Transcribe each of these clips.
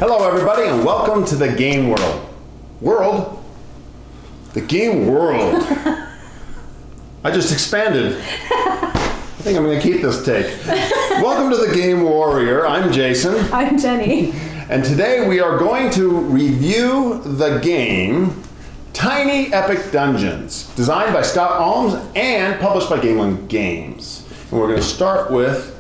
Hello everybody and welcome to the game world. The game world. I just expanded. I think I'm going to keep this take. Welcome to the Game Warrior. I'm Jason. I'm Jenny. And today we are going to review the game Tiny Epic Dungeons, designed by Scott Almes and published by Gameland Games. And we're going to start with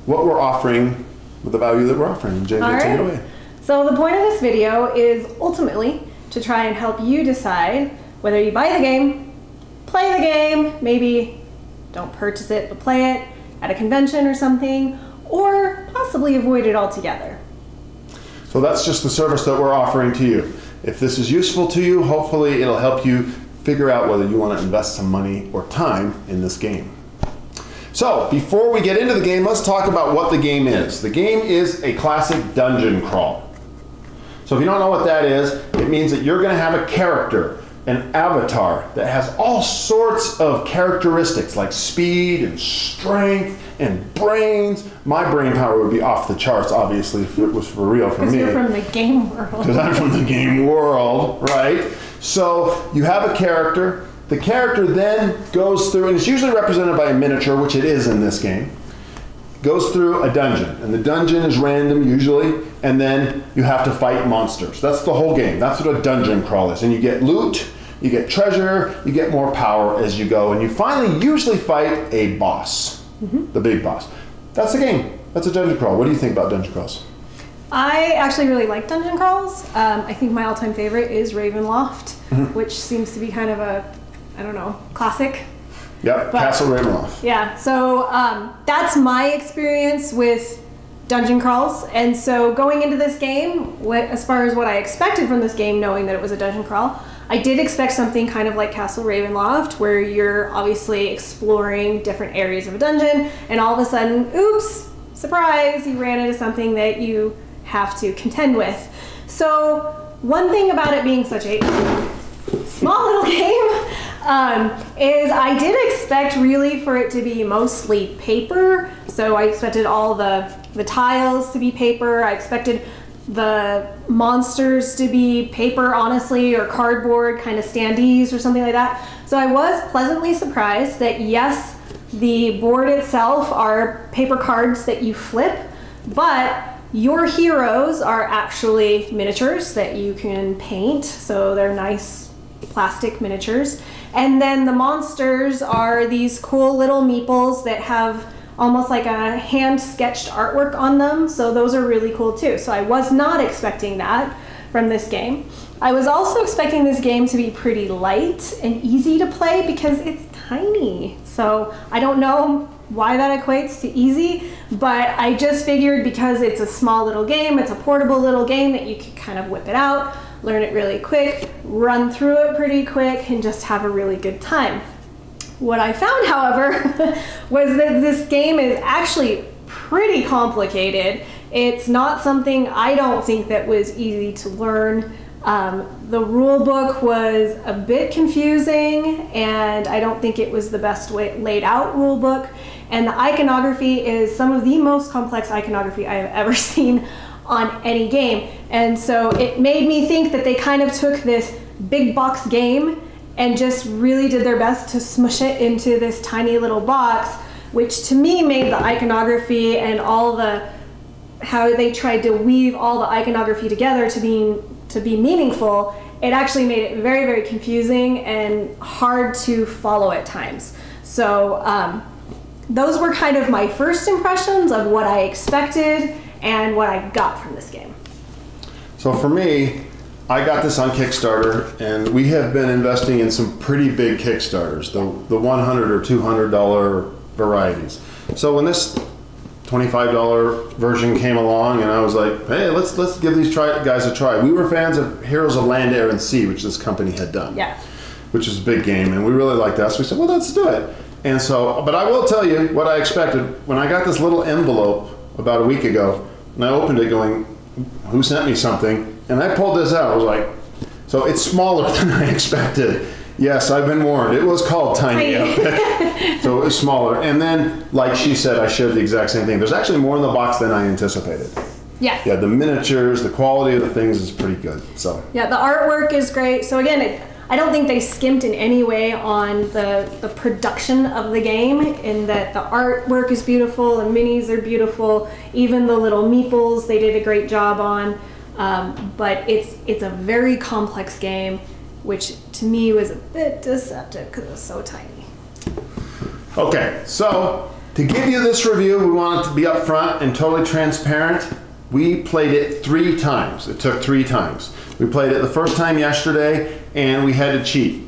what we're offering, with the value that we're offering. Jenny, take it away. So the point of this video is ultimately to try and help you decide whether you buy the game, play the game, maybe don't purchase it but play it at a convention or something, or possibly avoid it altogether. So that's just the service that we're offering to you. If this is useful to you, hopefully it'll help you figure out whether you want to invest some money or time in this game. So before we get into the game, let's talk about what the game is. The game is a classic dungeon crawl. So if you don't know what that is, it means that you're going to have a character, an avatar that has all sorts of characteristics like speed and strength and brains. My brain power would be off the charts, obviously, if it was for real for me. Because you're from the game world. Because I'm from the game world, right? So you have a character. The character then goes through, and it's usually represented by a miniature, which it is in this game, goes through a dungeon. And the dungeon is random usually, and then you have to fight monsters. That's the whole game. That's what a dungeon crawl is. And you get loot, you get treasure, you get more power as you go, and you finally usually fight a boss, the big boss. That's the game. That's a dungeon crawl. What do you think about dungeon crawls? I actually really like dungeon crawls. I think my all-time favorite is Ravenloft, which seems to be kind of a, I don't know, classic. Yep, Castle Ravenloft. Yeah, so that's my experience with dungeon crawls. And so going into this game, as far as what I expected from this game, knowing that it was a dungeon crawl, I did expect something kind of like Castle Ravenloft, where you're obviously exploring different areas of a dungeon, and all of a sudden, oops, surprise, you ran into something that you have to contend with. So one thing about it being such a small little game is I did expect really for it to be mostly paper. So I expected all the tiles to be paper. I expected the monsters to be paper, honestly, or cardboard kind of standees or something like that. So I was pleasantly surprised that yes, the board itself are paper cards that you flip, but your heroes are actually miniatures that you can paint. So they're nice plastic miniatures. And then the monsters are these cool little meeples that have almost like a hand-sketched artwork on them. So those are really cool too. So I was not expecting that from this game. I was also expecting this game to be pretty light and easy to play because it's tiny. So I don't know why that equates to easy, but I just figured because it's a small little game, it's a portable little game that you can kind of whip it out, learn it really quick, run through it pretty quick, and just have a really good time. What I found, however, was that this game is actually pretty complicated. It's not something I don't think that was easy to learn. The rule book was a bit confusing, and I don't think it was the best laid out rule book. And the iconography is some of the most complex iconography I have ever seen on any game. And so it made me think that they kind of took this big box game and just really did their best to smush it into this tiny little box, which to me made the iconography and all the, how they tried to weave all the iconography together to be meaningful. It actually made it very, very confusing and hard to follow at times. So those were kind of my first impressions of what I expected and what I got from this game. So for me, I got this on Kickstarter, and we have been investing in some pretty big Kickstarters, the $100 or $200 varieties. So when this $25 version came along, and I was like, hey, let's give these guys a try. We were fans of Heroes of Land, Air, and Sea, which this company had done, which is a big game, and we really liked that. So we said, well, let's do it. And so, but I will tell you what I expected. When I got this little envelope about a week ago, and I opened it going, who sent me something? And I pulled this out. I was like, so it's smaller than I expected. Yes, I've been warned. It was called Tiny Epic. So it was smaller. And then, like she said, I shared the exact same thing. There's actually more in the box than I anticipated. Yeah. Yeah, the miniatures, the quality of the things is pretty good. So yeah, the artwork is great. So again, I don't think they skimped in any way on the production of the game, in that the artwork is beautiful, the minis are beautiful, even the little meeples they did a great job on. But it's a very complex game, which to me was a bit deceptive because it was so tiny. okay, so to give you this review, we wanted to be upfront and totally transparent. We played it 3 times. It took 3 times. We played it the first time yesterday, and we had to cheat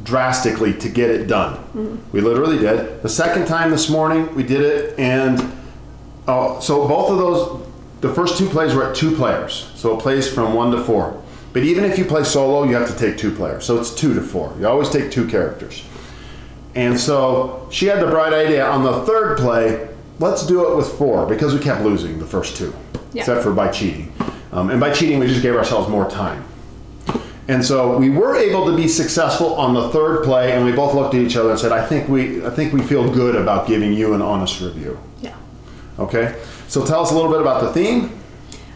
drastically to get it done. We literally did. The second time this morning, we did it, and so both of those, the first 2 plays were at 2 players. So it plays from 1 to 4. But even if you play solo, you have to take 2 players. So it's 2 to 4. You always take 2 characters. And so she had the bright idea on the 3rd play, let's do it with 4, because we kept losing the first 2, except for by cheating. And by cheating, we just gave ourselves more time. And so we were able to be successful on the 3rd play, and we both looked at each other and said, I think we feel good about giving you an honest review. Yeah. Okay, so tell us a little bit about the theme.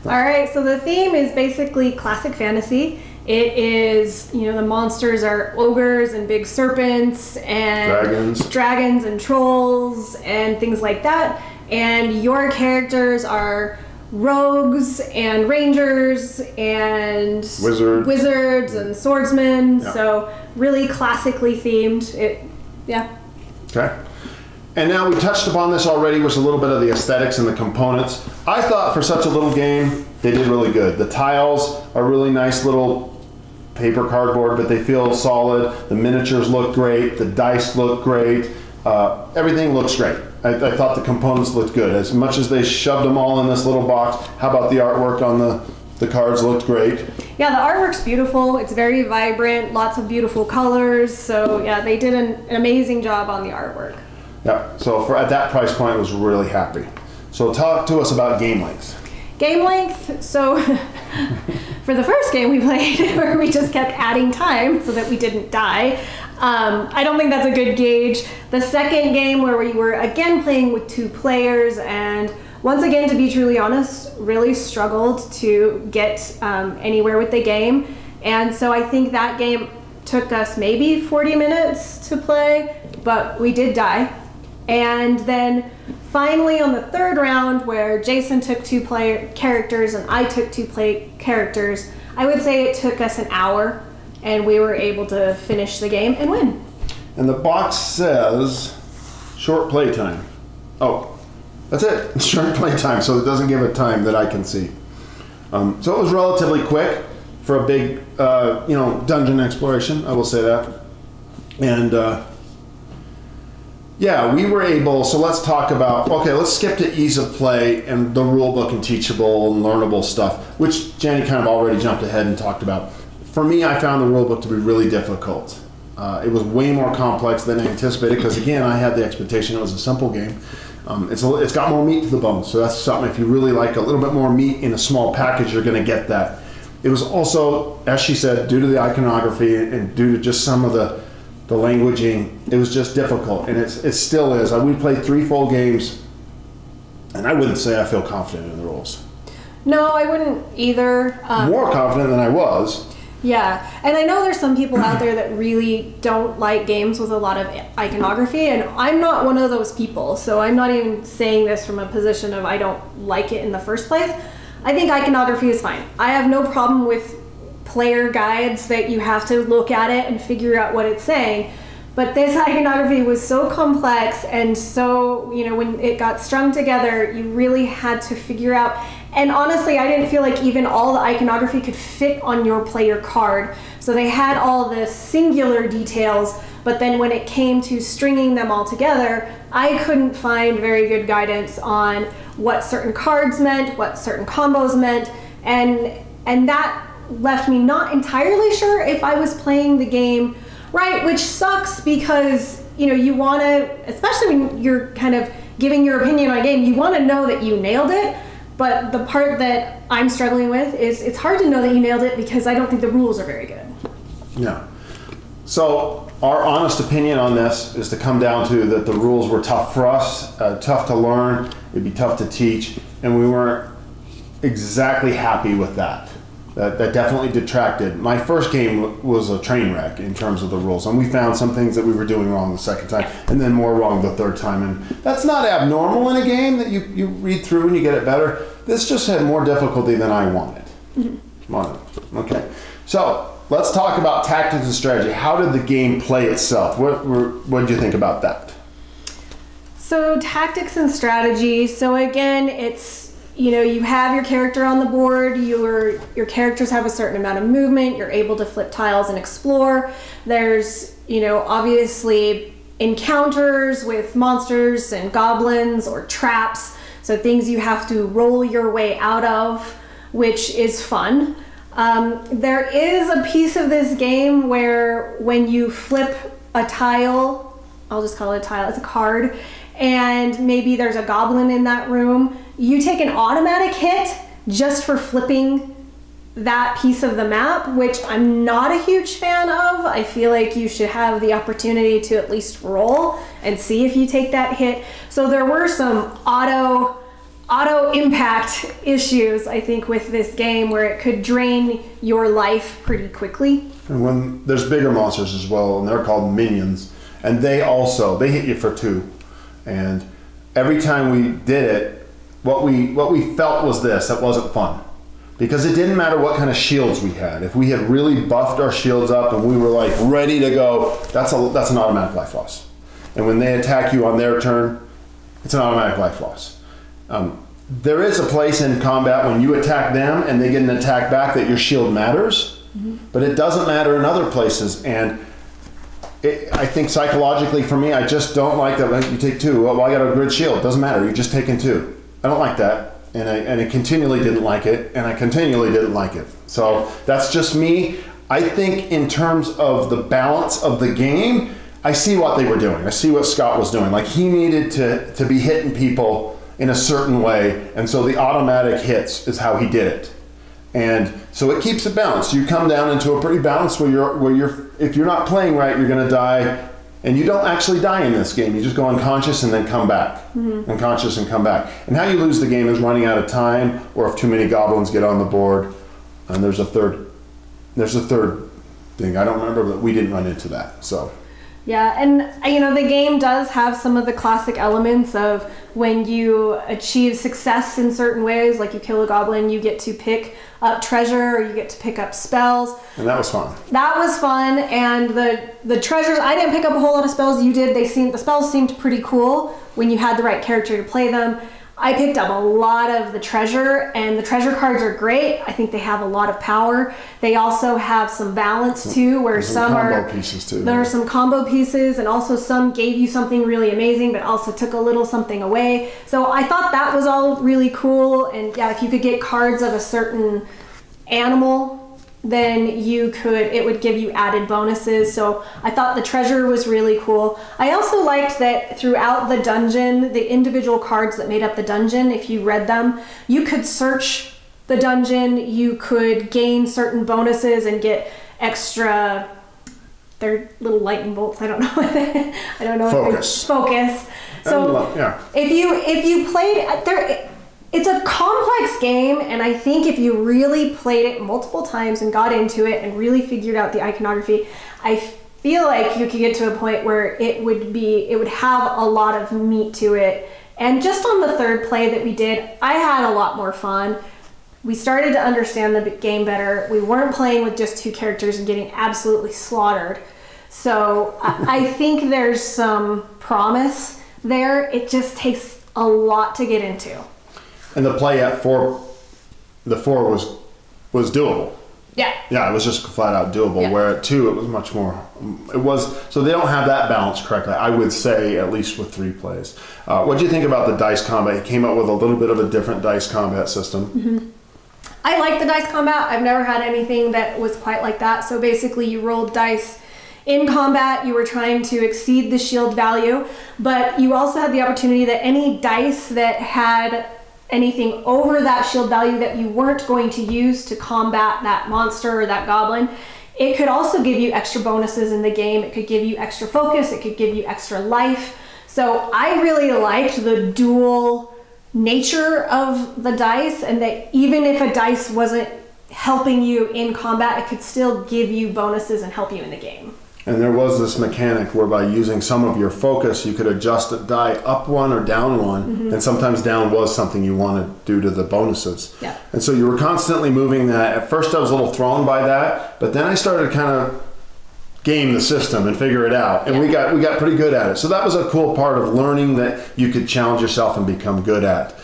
All right, so the theme is basically classic fantasy. It is, the monsters are ogres and big serpents and dragons and trolls and things like that. And your characters are rogues and rangers and wizards and swordsmen. Yeah. So really classically themed. Okay. And now we touched upon this already, was a little bit of the aesthetics and the components. I thought for such a little game, they did really good. The tiles are really nice little paper cardboard, but they feel solid. The miniatures look great. The dice look great. Everything looks great. I thought the components looked good. As much as they shoved them all in this little box, how about the artwork on the cards looked great? Yeah, the artwork's beautiful. It's very vibrant, lots of beautiful colors. So yeah, they did an amazing job on the artwork. Yeah, so at that price point, I was really happy. So talk to us about game length. Game length, so for the first game we played, where we just kept adding time so that we didn't die, I don't think that's a good gauge. The second game, where we were again playing with 2 players, and once again, to be truly honest, really struggled to get anywhere with the game. And so I think that game took us maybe 40 minutes to play, but we did die. And then finally on the 3rd round, where Jason took 2 player characters and I took 2 play characters, I would say it took us an hour, and we were able to finish the game and win. And the box says short play time. Oh, that's it. It's short play time, so it doesn't give a time that I can see. So it was relatively quick for a big, dungeon exploration. I will say that. And yeah, we were able, so let's talk about, let's skip to ease of play and the rule book and teachable and learnable stuff, which Jennie kind of already jumped ahead and talked about. For me, I found the rule book to be really difficult. It was way more complex than I anticipated, because again, I had the expectation it was a simple game. It's got more meat to the bone, so that's something, if you really like a little bit more meat in a small package, you're going to get that. It was also, as she said, due to the iconography and due to just some of the languaging, it was just difficult, and it still is. We played 3 full games, and I wouldn't say I feel confident in the rules. No, I wouldn't either. More confident than I was. Yeah, and I know there's some people out there that really don't like games with a lot of iconography, and I'm not one of those people, so I'm not even saying this from a position of I don't like it in the first place. I think iconography is fine. I have no problem with player guides that you have to look at it and figure out what it's saying. But this iconography was so complex, and so, when it got strung together, you really had to figure out. And honestly, I didn't feel like even all the iconography could fit on your player card. So they had all the singular details, but then when it came to stringing them all together, I couldn't find very good guidance on what certain cards meant, what certain combos meant, and that left me not entirely sure if I was playing the game right, which sucks, because you want to, especially when you're kind of giving your opinion on a game, you want to know that you nailed it. But the part that I'm struggling with is it's hard to know that you nailed it, because I don't think the rules are very good. Yeah. So our honest opinion on this is to come down to that the rules were tough for us, tough to learn, it'd be tough to teach, and we weren't exactly happy with that. That definitely detracted. My first game was a train wreck in terms of the rules, and we found some things that we were doing wrong the second time, and then more wrong the third time. And that's not abnormal in a game that you read through and you get it better. This just had more difficulty than I wanted. Okay, so let's talk about tactics and strategy. How did the game play itself? What did you think about that? So tactics and strategy. So again, it's, you know, you have your character on the board, your characters have a certain amount of movement, you're able to flip tiles and explore. There's, you know, obviously encounters with monsters and goblins or traps, so things you have to roll your way out of, which is fun. There is a piece of this game where when you flip a tile, I'll just call it a tile, it's a card, and maybe there's a goblin in that room, you take an automatic hit just for flipping that piece of the map, which I'm not a huge fan of. I feel like you should have the opportunity to at least roll and see if you take that hit. So there were some auto impact issues, I think, with this game where it could drain your life pretty quickly. And when there's bigger monsters as well, and they're called minions, and they hit you for 2. And every time we did it, what we felt was this: it wasn't fun, because it didn't matter what kind of shields we had. If we had really buffed our shields up and we were like ready to go, that's an automatic life loss. And when they attack you on their turn, it's an automatic life loss. There is a place in combat when you attack them and they get an attack back that your shield matters, but it doesn't matter in other places. And I think psychologically for me, I just don't like that. Like, you take 2. Well, I got a grid shield. Doesn't matter. You're just taking 2. I don't like that, and I continually didn't like it, and I continually didn't like it. So that's just me. I think in terms of the balance of the game, I see what they were doing. I see what Scott was doing. Like, he needed to be hitting people in a certain way, and so the automatic hits is how he did it. And so it keeps it balanced. You come down into a pretty balance where if you're not playing right, you're going to die. And you don't actually die in this game. You just go unconscious and then come back. Unconscious and come back. And how you lose the game is running out of time, or if too many goblins get on the board. And there's a third thing. I don't remember, but we didn't run into that. So. Yeah, and you know, the game does have some of the classic elements of when you achieve success in certain ways, like you kill a goblin, you get to pick up treasure, or you get to pick up spells. And that was fun. That was fun, and the treasures, I didn't pick up a whole lot of spells. You did. The spells seemed pretty cool when you had the right character to play them. I picked up a lot of the treasure, and the treasure cards are great. I think they have a lot of power. They also have some balance too, where some are combo pieces too. There are some combo pieces, and also some gave you something really amazing, but also took a little something away. So I thought that was all really cool. And yeah, if you could get cards of a certain animal, then it would give you added bonuses. So I thought the treasure was really cool. I also liked that throughout the dungeon, the individual cards that made up the dungeon, if you read them, you could search the dungeon, you could gain certain bonuses and get extra, they're little lightning bolts, I don't know what I don't know. Focus. Focus. So yeah. if you played, it's a complex game, and I think if you really played it multiple times and got into it and really figured out the iconography, I feel like you could get to a point where it would have a lot of meat to it. And just on the third play that we did, I had a lot more fun. We started to understand the game better. We weren't playing with just 2 characters and getting absolutely slaughtered. So I think there's some promise there. It just takes a lot to get into. And the play at 4, the 4 was doable. Yeah. Yeah, it was just flat out doable. Yeah. Where at 2, it was much more. So they don't have that balance correctly, I would say, at least with 3 plays. What do you think about the dice combat? It came up with a little bit of a different dice combat system. I like the dice combat. I've never had anything that was quite like that. So basically, you rolled dice in combat. You were trying to exceed the shield value, but you also had the opportunity that any dice that had anything over that shield value that you weren't going to use to combat that monster or that goblin, it could also give you extra bonuses in the game. It could give you extra focus. It could give you extra life. So I really liked the dual nature of the dice, and that even if a dice wasn't helping you in combat, it could still give you bonuses and help you in the game. And there was this mechanic whereby using some of your focus, you could adjust a die up one or down one, and sometimes down was something you wanted due to the bonuses. Yeah. And so you were constantly moving that. At first I was a little thrown by that, but then I started kind of game the system and figure it out, and we got pretty good at it. So that was a cool part of learning that you could challenge yourself and become good at.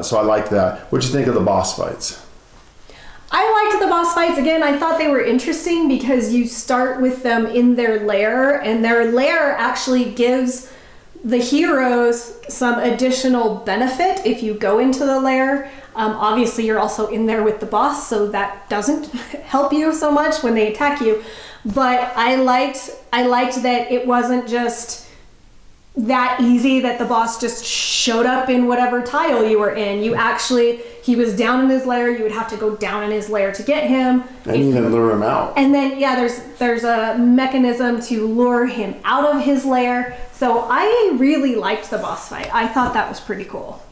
So I like that. What'd you think of the boss fights? I liked the boss fights. Again, I thought they were interesting because you start with them in their lair, and their lair actually gives the heroes some additional benefit if you go into the lair. Obviously, you're also in there with the boss, so that doesn't help you so much when they attack you. But I liked that it wasn't just that easy that the boss just showed up in whatever tile you were in. He was down in his lair, you would have to go down in his lair to get him. And even lure him out. And then, yeah, there's a mechanism to lure him out of his lair. So I really liked the boss fight. I thought that was pretty cool.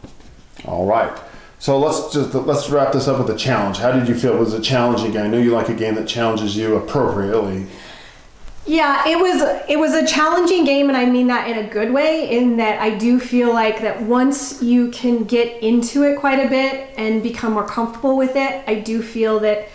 All right. So let's wrap this up with a challenge. How did you feel? Was it challenging? I know you like a game that challenges you appropriately. Yeah, it was a challenging game, and I mean that in a good way, in that I do feel like that once you can get into it quite a bit and become more comfortable with it, I do feel that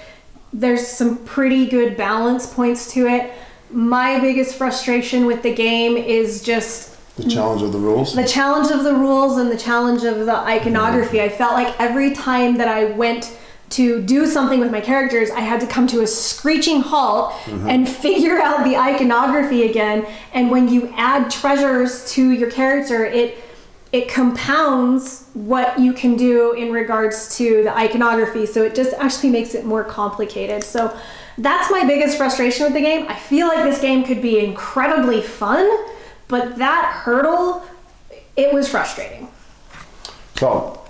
there's some pretty good balance points to it. My biggest frustration with the game is just the challenge of the rules? The challenge of the rules and the challenge of the iconography. I felt like every time that I went to do something with my characters, I had to come to a screeching halt and figure out the iconography again. And when you add treasures to your character, it compounds what you can do in regards to the iconography. So it just actually makes it more complicated. So that's my biggest frustration with the game. I feel like this game could be incredibly fun, but that hurdle, it was frustrating. So,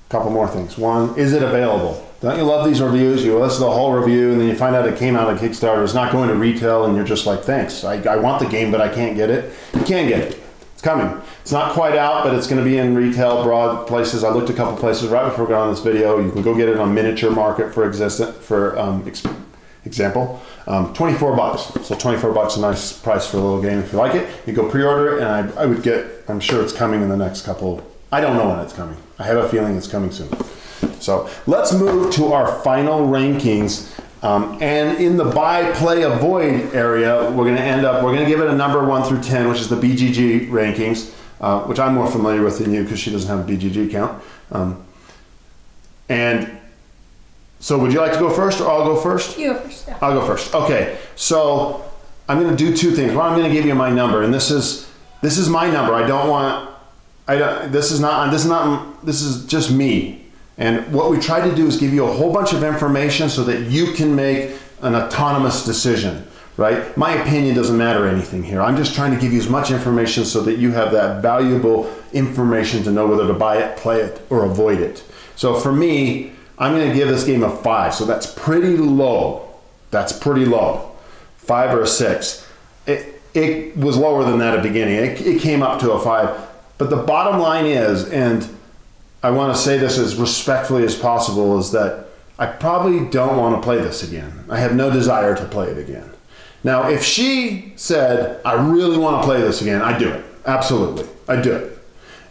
couple more things. One, is it available? Don't you love these reviews? You listen to the whole review and then you find out it came out on Kickstarter. It's not going to retail and you're just like, thanks. I want the game, but I can't get it. You can get it. It's coming. It's not quite out, but it's going to be in retail, broad places. I looked a couple places right before we got on this video. You can go get it on Miniature Market for example. 24 bucks. So 24 bucks, a nice price for a little game. If you like it, you go pre-order it, and I would get, I'm sure it's coming in the next couple. I don't know when it's coming. I have a feeling it's coming soon. So let's move to our final rankings. And in the buy, play, avoid area, we're going to give it a number 1 through 10, which is the Bgg Rankings, which I'm more familiar with than you because she doesn't have a Bgg account. And so would you like to go first, or I'll go first? You go first. Yeah. I'll go first. Okay. So I'm going to do two things. One, I'm going to give you my number, and this is my number. This is just me. And what we try to do is give you a whole bunch of information so that you can make an autonomous decision, right? My opinion doesn't matter anything here. I'm just trying to give you as much information so that you have that valuable information to know whether to buy it, play it, or avoid it. So for me, I'm going to give this game a 5. So that's pretty low. That's pretty low. 5 or a 6. It was lower than that at the beginning. It came up to a 5. But the bottom line is, and I want to say this as respectfully as possible, is that I probably don't want to play this again. I have no desire to play it again. Now, if she said, I really want to play this again, I'd do it. Absolutely. I'd do it.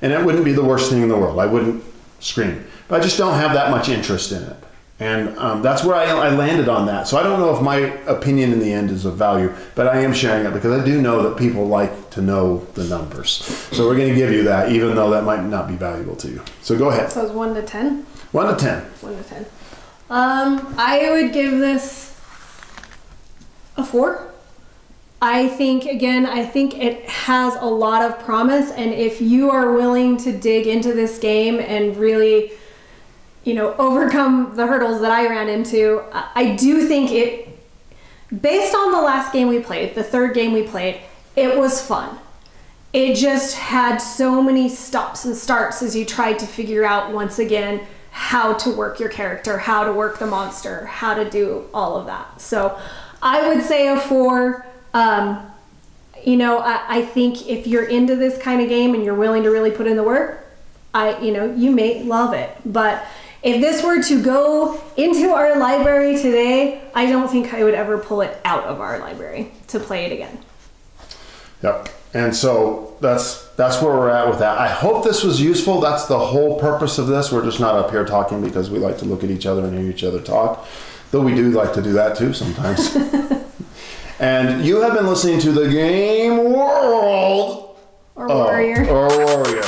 And it wouldn't be the worst thing in the world. I wouldn't scream. But I just don't have that much interest in it. And that's where I landed on that. So I don't know if my opinion in the end is of value, but I am sharing it because I do know that people like to know the numbers. So we're going to give you that, even though that might not be valuable to you. So go ahead. So it's 1 to 10? 1 to 10. 1 to 10. I would give this a 4. I think it has a lot of promise, and if you are willing to dig into this game and really, overcome the hurdles that I ran into, I do think based on the last game we played, the third game we played, it was fun. It just had so many stops and starts as you tried to figure out once again how to work your character, how to work the monster, how to do all of that. So I would say a 4. I think if you're into this kind of game and you're willing to really put in the work, you may love it. But if this were to go into our library today, I don't think I would ever pull it out of our library to play it again. Yep. And so that's where we're at with that. I hope this was useful. That's the whole purpose of this. We're just not up here talking because we like to look at each other and hear each other talk. Though we do like to do that too sometimes. And you have been listening to the Game World or Warrior. Or Warrior.